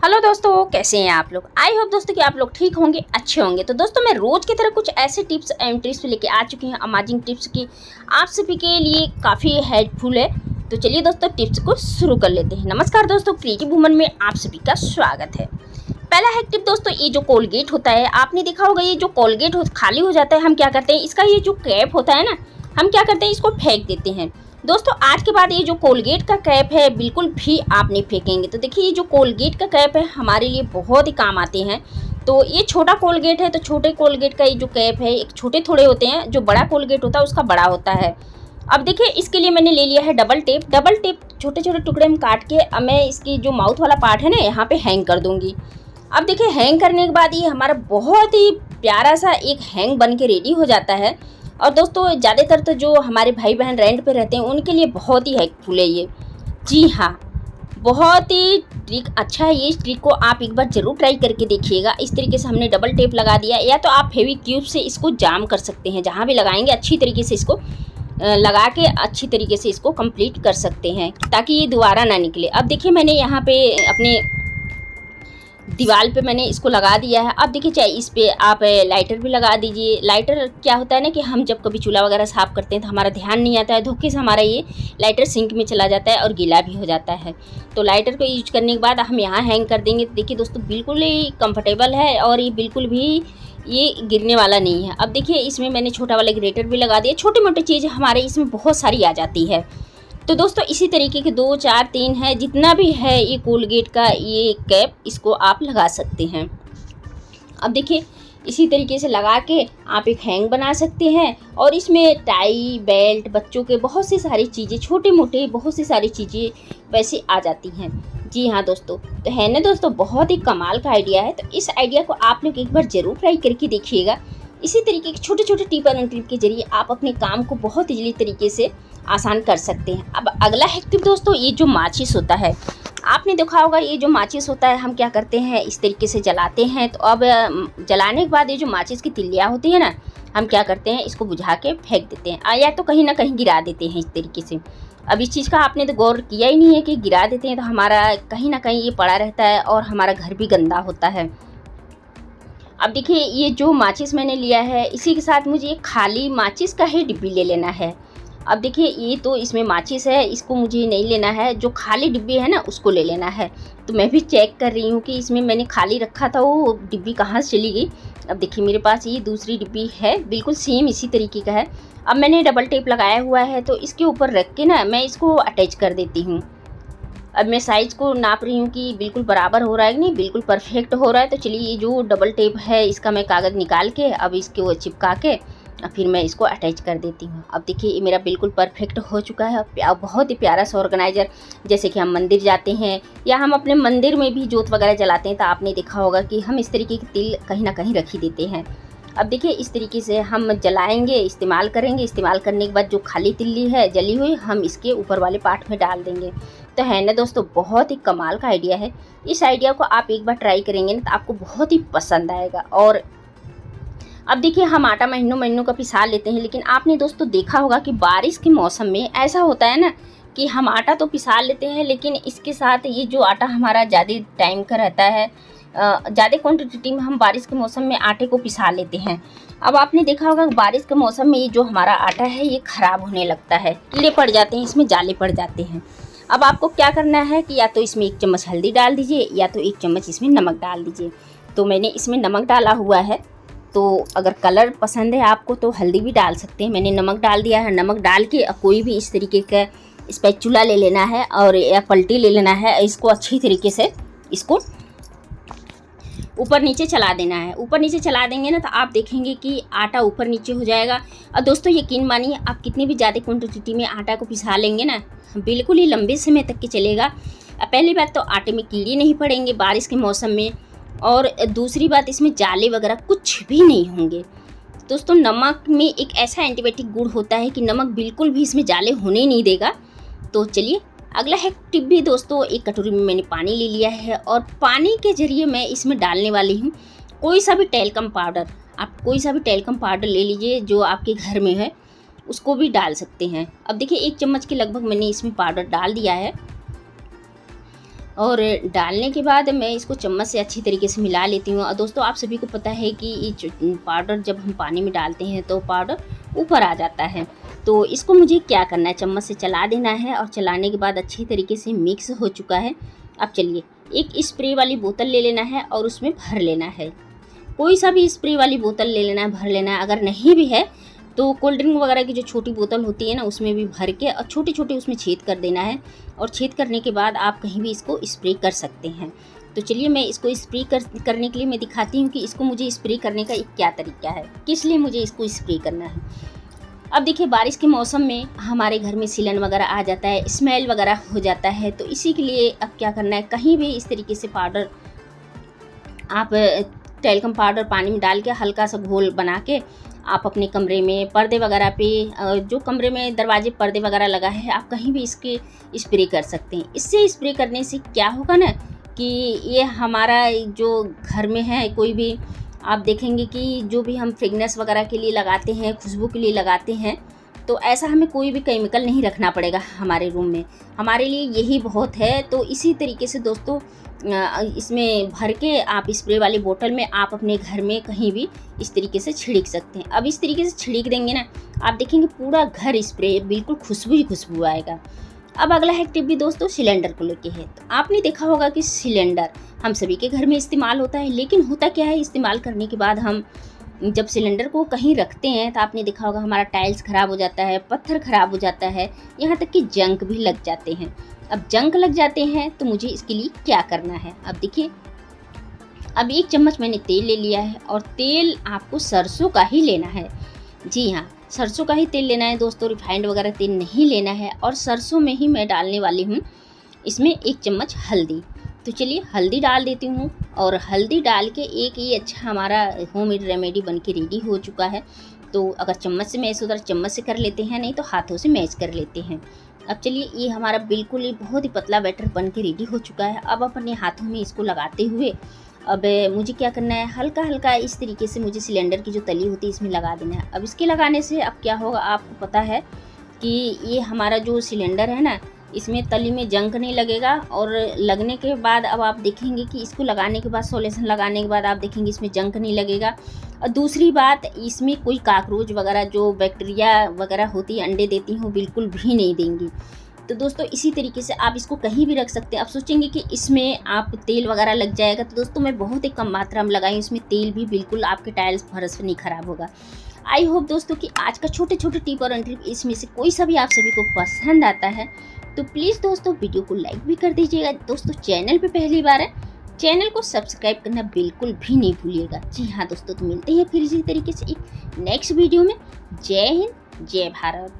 Hello दोस्तों, कैसे हैं आप लोग। आई होप दोस्तों कि आप लोग ठीक होंगे, अच्छे होंगे। तो दोस्तों मैं रोज़ की तरह कुछ ऐसे टिप्स एंड ट्रिक्स लेके आ चुकी हूँ, अमेजिंग टिप्स की आप सभी के लिए काफ़ी हेल्पफुल है। तो चलिए दोस्तों टिप्स को शुरू कर लेते हैं। नमस्कार दोस्तों, क्रिएटिव वुमन में आप सभी का स्वागत है। पहला है टिप दोस्तों, ये जो कोलगेट होता है, आपने देखा होगा ये जो कोलगेट खाली हो जाता है, हम क्या करते हैं, इसका ये जो कैप होता है ना, हम क्या करते हैं, इसको फेंक देते हैं। दोस्तों आज के बाद ये जो कोलगेट का कैप है बिल्कुल भी आप नहीं फेंकेंगे। तो देखिए ये जो कोलगेट का कैप है हमारे लिए बहुत ही काम आते हैं। तो ये छोटा कोलगेट है, तो छोटे कोलगेट का ये जो कैप है, एक छोटे थोड़े होते हैं, जो बड़ा कोलगेट होता है उसका बड़ा होता है। अब देखिए इसके लिए मैंने ले लिया है डबल टेप छोटे छोटे टुकड़े में काट के अब मैं इसकी जो माउथ वाला पार्ट है ना यहाँ पे हैंग कर दूंगी। अब देखिए हैंग करने के बाद ये हमारा बहुत ही प्यारा सा एक हैंग बन के रेडी हो जाता है। और दोस्तों ज़्यादातर तो जो हमारे भाई बहन रेंट पे रहते हैं उनके लिए बहुत ही हेल्पफुल है ये। जी हाँ, बहुत ही ट्रिक अच्छा है। ये इस ट्रिक को आप एक बार ज़रूर ट्राई करके देखिएगा। इस तरीके से हमने डबल टेप लगा दिया, या तो आप फेविक्विक से इसको जाम कर सकते हैं। जहाँ भी लगाएंगे अच्छी तरीके से इसको लगा के अच्छी तरीके से इसको कंप्लीट कर सकते हैं, ताकि ये दोबारा ना निकले। अब देखिए मैंने यहाँ पे अपने दीवार पे मैंने इसको लगा दिया है। अब देखिए चाहे इस पे आप लाइटर भी लगा दीजिए। लाइटर क्या होता है ना कि हम जब कभी चूल्हा वगैरह साफ़ करते हैं तो हमारा ध्यान नहीं आता है, धोखे से हमारा ये लाइटर सिंक में चला जाता है और गीला भी हो जाता है। तो लाइटर को यूज करने के बाद हम यहाँ हैंग कर देंगे। तो देखिए दोस्तों बिल्कुल ही कंफर्टेबल है और ये बिल्कुल भी ये गिरने वाला नहीं है। अब देखिए इसमें मैंने छोटा वाला ग्रेटर भी लगा दिया। छोटी मोटी चीज़ हमारे इसमें बहुत सारी आ जाती है। तो दोस्तों इसी तरीके के 2 4 3 है, जितना भी है ये कोलगेट का ये कैप, इसको आप लगा सकते हैं। अब देखिए इसी तरीके से लगा के आप एक हैंग बना सकते हैं। और इसमें टाई बेल्ट बच्चों के बहुत सी सारी चीज़ें, छोटे मोटे बहुत सी सारी चीज़ें वैसे आ जाती हैं। जी हाँ दोस्तों, तो है ना दोस्तों, बहुत ही कमाल का आइडिया है। तो इस आइडिया को आप लोग एक बार ज़रूर ट्राई करके देखिएगा। इसी तरीके के छोटे छोटे टिप एंड ट्रिक के जरिए आप अपने काम को बहुत इजीली तरीके से आसान कर सकते हैं। अब अगला है टिप दोस्तों, ये जो माचिस होता है, आपने देखा होगा ये जो माचिस होता है हम क्या करते हैं, इस तरीके से जलाते हैं। तो अब जलाने के बाद ये जो माचिस की तिल्लियाँ होती है ना, हम क्या करते हैं, इसको बुझा के फेंक देते हैं, या तो कहीं ना कहीं गिरा देते हैं इस तरीके से। अब इस चीज़ का आपने तो गौर किया ही नहीं है कि गिरा देते हैं तो हमारा कहीं ना कहीं ये पड़ा रहता है और हमारा घर भी गंदा होता है। अब देखिए ये जो माचिस मैंने लिया है, इसी के साथ मुझे एक खाली माचिस का ही डिब्बी ले लेना है। अब देखिए ये तो इसमें माचिस है, इसको मुझे नहीं लेना है, जो खाली डिब्बी है ना उसको ले लेना है। तो मैं भी चेक कर रही हूँ कि इसमें मैंने खाली रखा था वो डिब्बी कहाँ से चली गई। अब देखिए मेरे पास ये दूसरी डिब्बी है, बिल्कुल सेम इसी तरीके का है। अब मैंने डबल टेप लगाया हुआ है, तो इसके ऊपर रख के ना मैं इसको अटैच कर देती हूँ। अब मैं साइज़ को नाप रही हूँ कि बिल्कुल बराबर हो रहा है कि नहीं, बिल्कुल परफेक्ट हो रहा है। तो चलिए ये जो डबल टेप है इसका मैं कागज़ निकाल के अब इसके वो चिपका के फिर मैं इसको अटैच कर देती हूँ। अब देखिए ये मेरा बिल्कुल परफेक्ट हो चुका है। बहुत ही प्यारा सा ऑर्गेनाइज़र, जैसे कि हम मंदिर जाते हैं या हम अपने मंदिर में भी जोत वगैरह जलाते हैं तो आपने देखा होगा कि हम इस तरीके के तिल कहीं ना कहीं रख ही देते हैं। अब देखिए इस तरीके से हम जलाएंगे, इस्तेमाल करेंगे। इस्तेमाल करने के बाद जो खाली तिल्ली है जली हुई, हम इसके ऊपर वाले पार्ट में डाल देंगे। तो है ना दोस्तों, बहुत ही कमाल का आइडिया है। इस आइडिया को आप एक बार ट्राई करेंगे ना तो आपको बहुत ही पसंद आएगा। और अब देखिए हम आटा महीनों का पिसा लेते हैं, लेकिन आपने दोस्तों देखा होगा कि बारिश के मौसम में ऐसा होता है ना कि हम आटा तो पिसा लेते हैं, लेकिन इसके साथ ये जो आटा हमारा ज़्यादा टाइम का रहता है, ज़्यादा क्वांटिटी में हम बारिश के मौसम में आटे को पिसा लेते हैं। अब आपने देखा होगा कि बारिश के मौसम में ये जो हमारा आटा है ये ख़राब होने लगता है, कीड़े पड़ जाते हैं, इसमें जाले पड़ जाते हैं। अब आपको क्या करना है कि या तो इसमें 1 चम्मच हल्दी डाल दीजिए, या तो 1 चम्मच इसमें नमक डाल दीजिए। तो मैंने इसमें नमक डाला हुआ है, तो अगर कलर पसंद है आपको तो हल्दी भी डाल सकते हैं। मैंने नमक डाल दिया है। नमक डाल के कोई भी इस तरीके का स्पैचुला ले लेना है और या पलटी ले लेना है। इसको अच्छी तरीके से इसको ऊपर नीचे चला देना है। ऊपर नीचे चला देंगे ना तो आप देखेंगे कि आटा ऊपर नीचे हो जाएगा। और दोस्तों यकीन मानिए, आप कितनी भी ज़्यादा क्वांटिटी में आटा को पिसा लेंगे ना, बिल्कुल ही लंबे समय तक के चलेगा। पहली बात तो आटे में कीड़े नहीं पड़ेंगे बारिश के मौसम में, और दूसरी बात इसमें जाले वगैरह कुछ भी नहीं होंगे। दोस्तों नमक में एक ऐसा एंटीबायोटिक गुण होता है कि नमक बिल्कुल भी इसमें जाले होने ही नहीं देगा। तो चलिए अगला है टिप भी दोस्तों, एक कटोरी में मैंने पानी ले लिया है और पानी के जरिए मैं इसमें डालने वाली हूँ कोई सा भी टेल्कम पाउडर। आप कोई सा भी टेल्कम पाउडर ले लीजिए जो आपके घर में है, उसको भी डाल सकते हैं। अब देखिए 1 चम्मच के लगभग मैंने इसमें पाउडर डाल दिया है। और डालने के बाद मैं इसको चम्मच से अच्छी तरीके से मिला लेती हूँ। और दोस्तों आप सभी को पता है कि ये पाउडर जब हम पानी में डालते हैं तो पाउडर ऊपर आ जाता है। तो इसको मुझे क्या करना है, चम्मच से चला देना है और चलाने के बाद अच्छी तरीके से मिक्स हो चुका है। अब चलिए एक स्प्रे वाली बोतल ले लेना है और उसमें भर लेना है। कोई सा भी स्प्रे वाली बोतल ले लेना है, भर लेना है। अगर नहीं भी है तो कोल्ड ड्रिंक वगैरह की जो छोटी बोतल होती है ना, उसमें भी भर के और छोटे छोटे उसमें छेद कर देना है। और छेद करने के बाद आप कहीं भी इसको स्प्रे कर सकते हैं। तो चलिए मैं इसको स्प्रे करने के लिए मैं दिखाती हूँ कि इसको मुझे स्प्रे करने का एक क्या तरीका है, किस लिए मुझे इसको स्प्रे करना है। अब देखिए बारिश के मौसम में हमारे घर में सीलन वगैरह आ जाता है, स्मेल वगैरह हो जाता है। तो इसी के लिए अब क्या करना है, कहीं भी इस तरीके से पाउडर आप टेल्कम पाउडर पानी में डाल के हल्का सा घोल बना के आप अपने कमरे में पर्दे वगैरह पे, जो कमरे में दरवाजे पर्दे वगैरह लगा है, आप कहीं भी इसके स्प्रे कर सकते हैं। इससे स्प्रे करने से क्या होगा ना कि ये हमारा जो घर में है कोई भी, आप देखेंगे कि जो भी हम फ्रेगनेंस वगैरह के लिए लगाते हैं, खुशबू के लिए लगाते हैं, तो ऐसा हमें कोई भी केमिकल नहीं रखना पड़ेगा हमारे रूम में, हमारे लिए यही बहुत है। तो इसी तरीके से दोस्तों इसमें भर के आप स्प्रे वाली बोतल में आप अपने घर में कहीं भी इस तरीके से छिड़क सकते हैं। अब इस तरीके से छिड़क देंगे ना, आप देखेंगे पूरा घर स्प्रे बिल्कुल खुशबू ही खुशबू आएगा। अब अगला है टिप भी दोस्तों सिलेंडर को लेके है। तो आपने देखा होगा कि सिलेंडर हम सभी के घर में इस्तेमाल होता है, लेकिन होता क्या है, इस्तेमाल करने के बाद हम जब सिलेंडर को कहीं रखते हैं तो आपने देखा होगा हमारा टाइल्स ख़राब हो जाता है, पत्थर ख़राब हो जाता है, यहाँ तक कि जंग भी लग जाते हैं। अब जंग लग जाते हैं तो मुझे इसके लिए क्या करना है, अब देखिए अब 1 चम्मच मैंने तेल ले लिया है और तेल आपको सरसों का ही लेना है। जी हाँ, सरसों का ही तेल लेना है दोस्तों, रिफाइंड वगैरह तेल नहीं लेना है। और सरसों में ही मैं डालने वाली हूँ इसमें 1 चम्मच हल्दी। तो चलिए हल्दी डाल देती हूँ और हल्दी डाल के एक ये अच्छा हमारा होममेड रेमेडी बन के रेडी हो चुका है। तो अगर चम्मच से मैश होता है चम्मच से कर लेते हैं, नहीं तो हाथों से मैश कर लेते हैं। अब चलिए ये हमारा बिल्कुल ही बहुत ही पतला बैटर बन के रेडी हो चुका है। अब अपने हाथों में इसको लगाते हुए अब मुझे क्या करना है, हल्का हल्का इस तरीके से मुझे सिलेंडर की जो तली होती है इसमें लगा देना है। अब इसके लगाने से अब क्या होगा, आपको पता है कि ये हमारा जो सिलेंडर है ना, इसमें तली में जंग नहीं लगेगा। और लगने के बाद अब आप देखेंगे कि इसको लगाने के बाद, सॉल्यूशन लगाने के बाद आप देखेंगे इसमें जंग नहीं लगेगा। और दूसरी बात, इसमें कोई काकरोच वगैरह जो बैक्टीरिया वगैरह होती है अंडे देती हैं वो बिल्कुल भी नहीं देंगी। तो दोस्तों इसी तरीके से आप इसको कहीं भी रख सकते हैं। आप सोचेंगे कि इसमें आप तेल वगैरह लग जाएगा, तो दोस्तों मैं बहुत ही कम मात्रा में लगाई, इसमें तेल भी बिल्कुल आपके टाइल्स फर्श नहीं खराब होगा। आई होप दोस्तों कि आज का छोटे छोटे टिप और ट्रिक इसमें से कोई सा भी आप सभी को पसंद आता है तो प्लीज़ दोस्तों वीडियो को लाइक भी कर दीजिएगा। दोस्तों चैनल पे पहली बार है, चैनल को सब्सक्राइब करना बिल्कुल भी नहीं भूलिएगा। जी हाँ दोस्तों, तो मिलते हैं फिर इसी तरीके से एक नेक्स्ट वीडियो में। जय हिंद, जय भारत।